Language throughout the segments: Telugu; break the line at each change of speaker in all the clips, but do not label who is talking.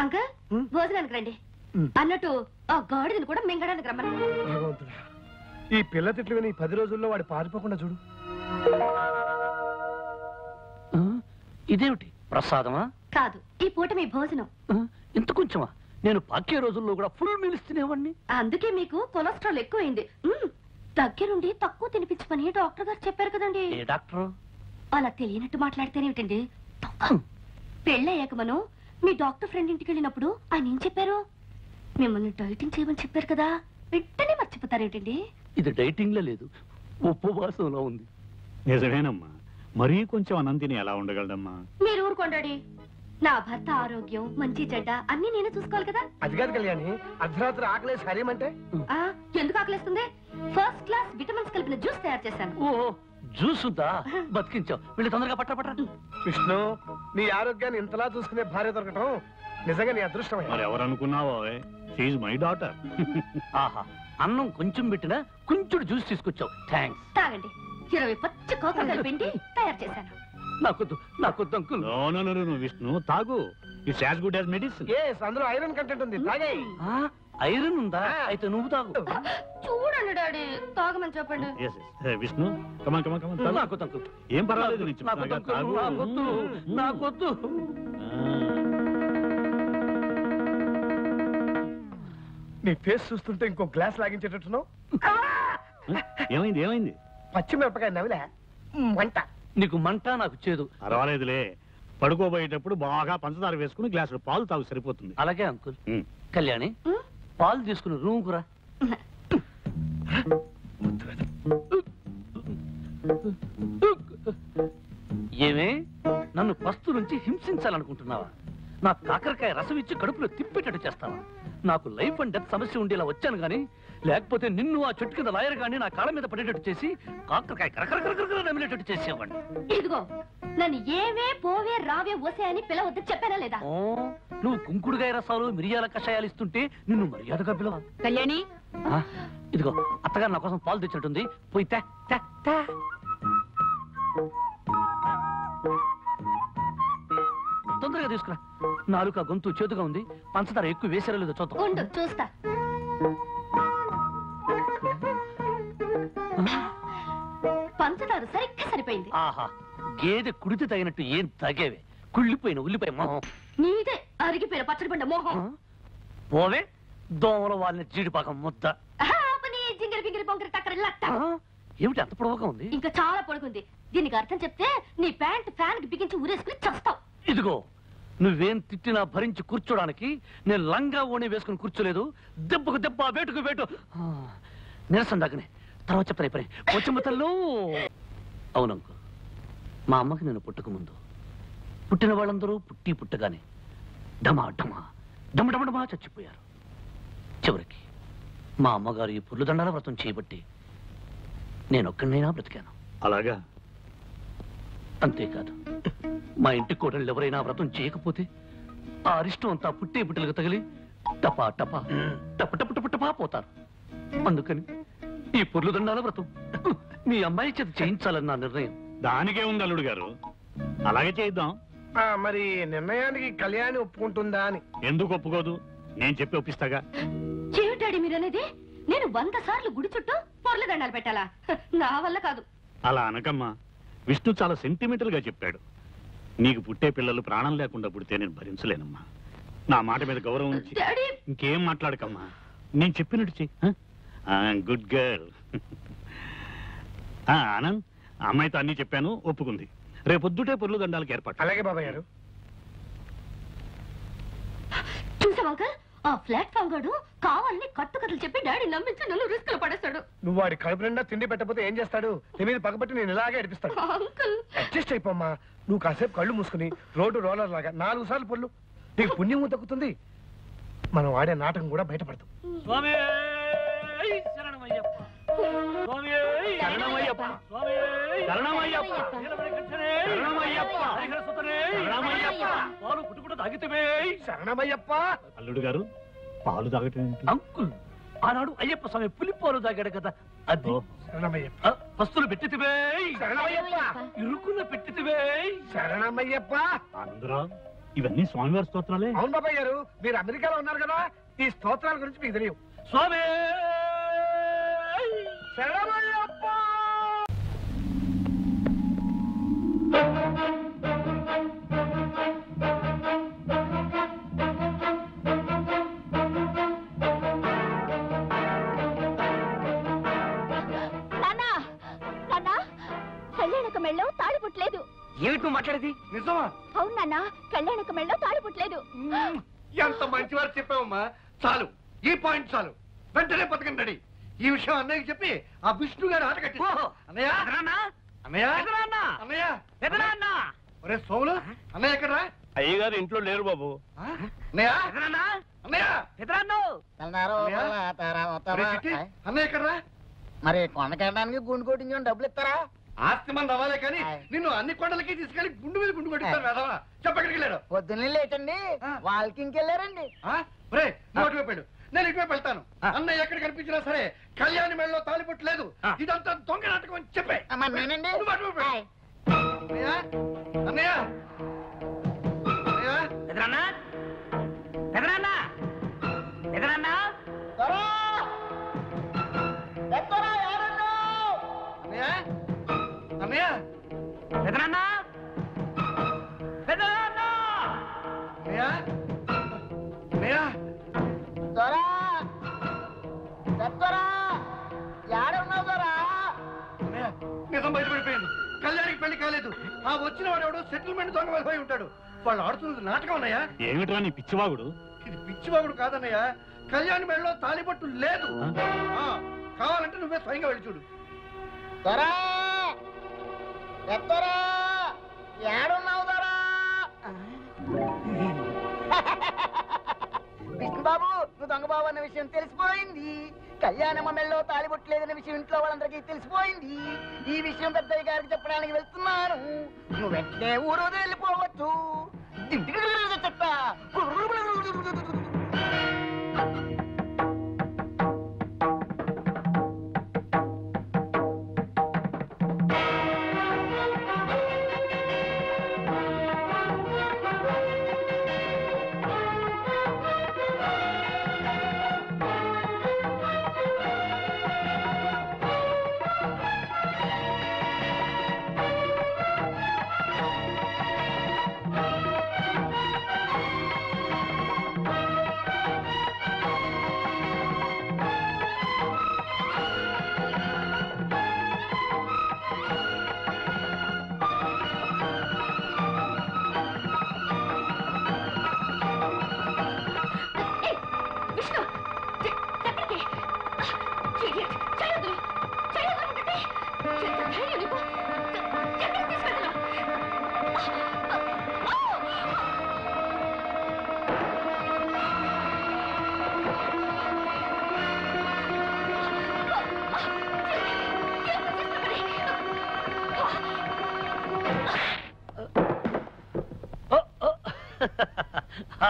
అంకల్ భోజనానికి రండి అన్నట్టు ఆ గాడిదని కూడా మింగడానికి రమ్మని.
ఈ పిల్ల తిట్లు విని 10 రోజుల్లో వాడు పారిపోకుండా చూడు.
ఇదేమిటి ప్రసాదమా?
కాదు, ఈ పూట మీ భోజనం.
ఇంత కొంచెమా? నేను పాకే రోజుల్లో కూడా ఫుల్ మీల్స్ తినేవాడిని.
అందుకే మీకు కొలెస్ట్రాల్ ఎక్కువైంది. దగ్గరుండి తక్కువ తినిపించమని డాక్టర్ గారు చెప్పారు కదండి.
ఏ డాక్టర్?
అలా తెలియనట్టు మాట్లాడితేనేమిటండి? పెళ్ళయ్యాక మనం మీ డాక్టర్ ఫ్రెండ్ ఇంటికి వెళ్ళినప్పుడు ఆయన ఏం చెప్పారు? మిమ్మల్ని డైటింగ్ చేయమని చెప్పారు కదా, వెంటనే మర్చిపోతారేమిటండి?
ఇది డైటింగ్ లో లేదు, ఉపవాసంలో ఉంది.
నిజమేనమ్మా, మరీ కొంచెం అన్నం తిని ఎలా ఉండగలడమ్మా?
మీరు ఊరుకోండి. నా భర్త ఆరోగ్యం మంచి చెడ్డ అన్ని నేనే చూసుకోవాలి కదా.
అది కాదు కళ్యాణి, అర్ధరాత్రి ఆకలేసి హరేమంటే
ఎందుకు ఆకలేస్తుంది? ఫస్ట్ క్లాస్ విటమిన్స్ కలిపిన జ్యూస్ తయారు చేశాను.
ఓ జ్యూస్ ఉందా? బతికించావు. వీళ్ళు తొందరగా పట్ట.
విష్ణు, నీ ఆరోగ్యాన్ని ఇంతలా చూసుకునే భార్య దొరకటం నిజంగా నీ అదృష్టమే.
మరి ఎవరు అనుకున్నావో, షీఈ్ మై డాటర్.
ఆహా, అన్నం కొంచెం పెట్టినా కొంచెం జ్యూస్ తీసుకొచ్చావు. థ్యాంక్స్.
తాగండి. 20 పచ్చి కోకలు కలిపిండి తయారు చేశాను.
నాకొద్దు అంకుల్.
నో విష్ణు, తాగు. It's as good as medicine.
అందులో ఐరన్ కంటెంట్ ఉంది, తాగే.
ఐరన్ ఉందా? అయితే నువ్వు తాగు.
చూడండి డాడీ, తాగమని చెప్పండి.
విష్ణు, కమాన్ కమాన్ కమాన్.
నాకొద్దు అంకుల్.
ఏం పర్వాలేదు,
నాకొద్దు.
నీ ఫేస్ చూస్తుంటే ఇంకో గ్లాస్ లాగించేటట్టున్నావు.
ఏమైంది?
పచ్చిమిరపకాయ నవిలే మంట.
నీకు మంట, నాకు చేదు.
పర్వాలేదులే, పడుకోబోయేటప్పుడు బాగా పంచదార వేసుకుని గ్లాసులో పాలు తాగు, సరిపోతుంది.
అలాగే అంకుల్. కళ్యాణి, పాలు తీసుకుని రూమ్ కురా. ఏమే, నన్ను పస్తు నుంచి హింసించాలనుకుంటున్నావా? నా కాకరకాయ రసం ఇచ్చి కడుపులో తిప్పేటట్టు చేస్తావా? నాకు లైఫ్ అండ్ డెత్ సమస్య ఉండేలా వచ్చాను గానీ, లేకపోతే నిన్ను ఆ చెట్టు కింద లాయర్ గాని నా కాళ్ళ మీద పడేటట్టు చేసి కాకరకాయ కరకరకరకర నమిలేటట్టు చేసేవాడిని.
ఇదిగో, నన్ను ఏవే పోవే రావే ఓసే అని పిలవద్దు చెప్పానా లేదా?
నువ్వు కుంకుడుగాయ రసాలు మిరియాల కషాయాలు ఇస్తుంటే నిన్ను మర్యాదగా పిలవ.
కళ్యాణి,
ఇదిగో అత్తగారు నా కోసం పాలు తెచ్చినట్టుంది, పోయి తే. తొందరగా తీసుకురా. నాలుక గొంతు చేతుగా ఉంది, పంచదార ఎక్కువ వేసారో లేదో చూద్దాం.
చూస్తా. పంచదార సరిగ్గా సరిపోయింది.
ఆహా, గేదె కుడితే తగినట్టు ఏం తగేవే. కుళ్ళిపోయిన ఉల్లిపాయ మొహం.
నీదే అరిగిపోయిన పచ్చడి పండ మొహం.
పోవే, దోమల వాళ్ళని జీడిపాకం ముద్ద.
జింగిరి పింగిరి పొంగిరి టక్కరి లట్ట.
ఏమిటి అంత పొడవుగా ఉంది?
ఇంకా చాలా పొడుగుంది. దీనికి అర్థం చెప్తే నీ ప్యాంట్ ఫ్యాన్ కి బిగించి ఊరేసుకుని చస్తావు.
ఇదిగో, నువ్వేం తిట్టినా భరించి కూర్చోడానికి నేను లంగా ఓణి వేసుకుని కూర్చోలేదు. దెబ్బకు దెబ్బ, వేటుకు వేటు. నిరసన దాకనే తర్వాత చెప్తాను. పని వచ్చమ్మతల్లో. అవునంకు, మా అమ్మకి నేను పుట్టక ముందు పుట్టిన వాళ్ళందరూ పుట్టగానే డమా డమా డమడమడమా చచ్చిపోయారు. చివరికి మా అమ్మగారు ఈ పుర్లు దండాల వ్రతం చేయబట్టి నేనొక్కడినైనా బ్రతికాను.
అలాగా?
అంతేకాదు, మా ఇంటి కోడళ్ళు ఎవరైనా వ్రతం చేయకపోతే ఆ అరిష్టం అంతా పుట్టే పుట్టలకు తగిలి టపా టపా టప టప టప టపా పోతారు. అందుకని ఈ పుర్లు దండాల వ్రతం మీ అమ్మాయి చేత చేయించాలని నా నిర్ణయం.
దానికే ఉంది అల్లుడు గారు, అలాగే చేద్దాం.
మరి నిర్ణయానికి కళ్యాణి ఒప్పుకుంటుందా అని?
ఎందుకు ఒప్పుకోదు? నేను చెప్పి ఒప్పిస్తాగా.
చెవిటాడి మీరనేది నేను 100 సార్లు గుడి చుట్టూ పొర్ల దండాలు పెట్టాలా? నా వల్ల కాదు.
అలా అనకమ్మా, విష్ణు చాలా సెంటిమెంటల్ గా చెప్పాడు. నీకు పుట్టే పిల్లలు ప్రాణం లేకుండా పుడితే నేను భరించలేనమ్మా. నా మాట మీద గౌరవం ఉంచి ఇంకేం మాట్లాడకమ్మా. నేను చెప్పినట్టు చెయ్యి. Good girl. ఆనంద్, అమ్మాయితో అన్ని చెప్పాను, ఒప్పుకుంది. రేపొద్దుటే పొర్లు దండాలకు ఏర్పాటు.
అలాగే బాబాయ్ గారు.
చూసావా అంకల్, ఆ ప్లాట్ఫామ్ గాడు కావాలని కట్టుకథలు చెప్పి డాడీ నమ్మించి నన్ను రిస్క్ లో పడేస్తాడు.
నువ్వు వాడి కడుపు నిండా తిండి పెట్టకపోతే ఏం చేస్తాడు? నీ మీద పగబట్టి నేను ఇలాగే అడిపిస్తాడు. అడ్జస్ట్ అయిపోమ్మా. నువ్వు కాసేపు కళ్ళు మూసుకుని రోడ్డు రోలర్ లాగా 4 సార్లు పొల్లు, నీకు పుణ్యము దక్కుతుంది. మనం ఆడే నాటకం కూడా బయటపడతాం.
అల్లుడు గారు, పాలు తాగటం
అంకుల్, ఆనాడు అయ్యప్ప స్వామి పులిపాలు తాగాడు కదా, అది. పస్తులు పెట్టితివే, ఇరుకున్న పెట్టితివే.
శరణమయ్యప్ప.
అందరూ ఇవన్నీ స్వామివారి స్తోత్రాలే.
అవును బాబాయ్ గారు, మీరు అమెరికాలో ఉన్నారు కదా, ఈ స్తోత్రాల గురించి మీకు తెలియవు.
స్వామి
శరణమయ్యప్ప.
కళ్యాణక మెళ్ళో తాళి పుట్టలేదు.
ఏమిటి నువ్వు మాట్లాడేది?
నిజమా?
అవును నాన్న, కళ్యాణక మెళ్ళో తాళి పుట్టలేదు.
ఎంత మంచివారు చెప్పావమ్మా. చాలు, ఈ పాయింట్ చాలు. వెంటనే పథకం రెడీ. ఈ విషయం అన్నయ్యకి చెప్పి ఆ విష్ణు గారు ఆట కట్టి. అన్నయ్య అన్నయ్య అన్నయ్య, ఒరే సోములు, అన్నయ్య ఎక్కడ?
అయ్యగారు ఇంట్లో లేరు బాబు.
అన్నయ్య అన్నయ్య అన్నయ్య ఎక్కడ?
మరి కొండకెళ్ళడానికి గుండు కొట్టించని డబ్బులు ఇస్తారా?
ఆస్తి మంది అవ్వాలే కానీ నిన్ను అన్ని కొండలకి తీసుకెళ్లి గుండు మీద గుండు కొట్టిస్తారు వేదవా. చెప్పక్కడికి వెళ్ళాడు.
పొద్దున్నే లేటండి, వాకింగ్కి వెళ్ళారండి.
నువ్వు అటువైపు, నేను ఇటువైపు వెళ్తాను. అన్నయ్య ఎక్కడ కనిపించినా సరే కళ్యాణి మెడలో తాలిపొట్టు లేదు, ఇదంతా దొంగ నాటకం అని చెప్పే.
నేనండి.
అన్నయ్య అన్నయ్య
ఎదురన్నా ఎదురన్నా ఎదురన్నా
అన్నయ్య అన్నయ్య
ఎదురన్నా ఎదురన్నా
అన్నయ్య అన్నయ్య
దొరా దొరా ఏడున్నావు దొరా?
అన్నయ్య నిజం బయటపడిపోయింది. కళ్యాణికి పెళ్లి కాలేదు. ఆ వచ్చిన వాడు ఎవడో సెటిల్మెంట్ దొంగ వెళ్ళిపోయి ఉంటాడు. వాళ్ళు ఆడుతున్నది నాటకం అన్నయ్య.
ఏమిట్రా నీ పిచ్చివాగుడు?
ఇది పిచ్చివాగుడు కాదన్నయ్య. కళ్యాణి మెడలో తాలిపట్టు లేదు. కావాలంటే నువ్వే స్వయంగా వెళ్ళి చూడు.
దొరా దొరా ఏడున్నావు దొరా? విష్ణుబాబు, నువ్వు దొంగ బాబు అన్న విషయం తెలిసిపోయింది. కళ్యాణమ్మ మెళ్ళలో తాళిబొట్టలేదన్న విషయం ఇంట్లో వాళ్ళందరికీ తెలిసిపోయింది. ఈ విషయం పెద్దయ్య గారికి చెప్పడానికి వెళ్తున్నాను. నువ్వు వెంటనే ఊరు వెళ్ళిపోవచ్చు. చెప్తా.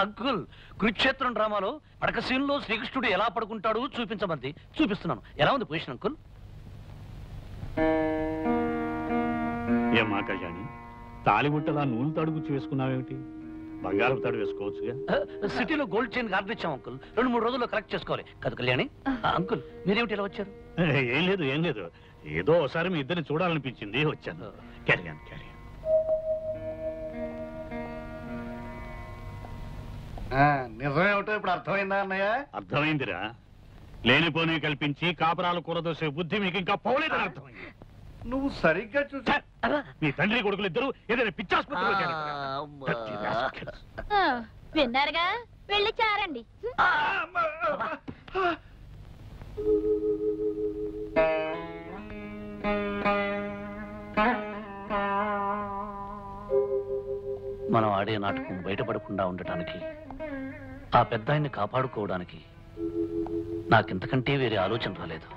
అంకుల్, కురుక్షేత్రం డ్రామాలో పడక సీన్లో శ్రీకృష్ణుడు ఎలా పడుకుంటాడు చూపించమంది. చూపిస్తున్నాను. ఎలా ఉంది పొజిషన్ అంకుల్?
ఏమా కళ్యాణి, తాలిబుట్టలా నూనె తాడు గుచ్చి వేసుకున్నావేమిటి? బంగారం తాడు వేసుకోవచ్చుగా.
సిటీలో గోల్డ్ చైన్ ఆర్డర్ ఇచ్చాం అంకుల్. 2-3 రోజుల్లో కరెక్ట్ చేసుకోవాలి కదా కళ్యాణి? అంకుల్, మీరేమిటి ఇలా వచ్చారు?
ఏం లేదు ఏం లేదు, ఏదో ఒకసారి మీ ఇద్దరిని చూడాలనిపించింది వచ్చాను. క్యారియన్ క్యారియన్.
నిజమేమిటో ఇప్పుడు అర్థమైందా అన్నయ్య?
అర్థమైందిరా. లేనిపోని కల్పించి కాపరాలు కూరదోసే బుద్ధి మీకు ఇంకా పోలేదని అర్థమైంది.
నువ్వు సరిగ్గా చూసా.
మీ తండ్రి కొడుకులు ఇద్దరు ఏదైనా పిచ్చాసుపత్రిలో
విన్నారుగా, వెళ్ళి చారండి.
మనం ఆడే నాటకం బయటపడకుండా ఉండటానికి, ఆ పెద్ద ఆయన్ని కాపాడుకోవడానికి నాకింతకంటే వేరే ఆలోచన రాలేదు.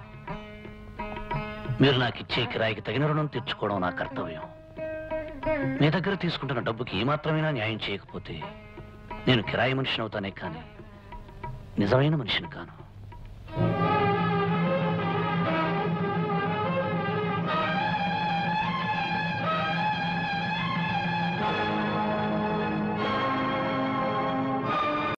మీరు నాకిచ్చే కిరాయికి తగిన రుణం తీర్చుకోవడం నా కర్తవ్యం. మీ దగ్గర తీసుకుంటున్న డబ్బుకి ఏమాత్రమైనా న్యాయం చేయకపోతే నేను కిరాయి మనిషిని అవుతానే కానీ నిజమైన మనిషిని కాను.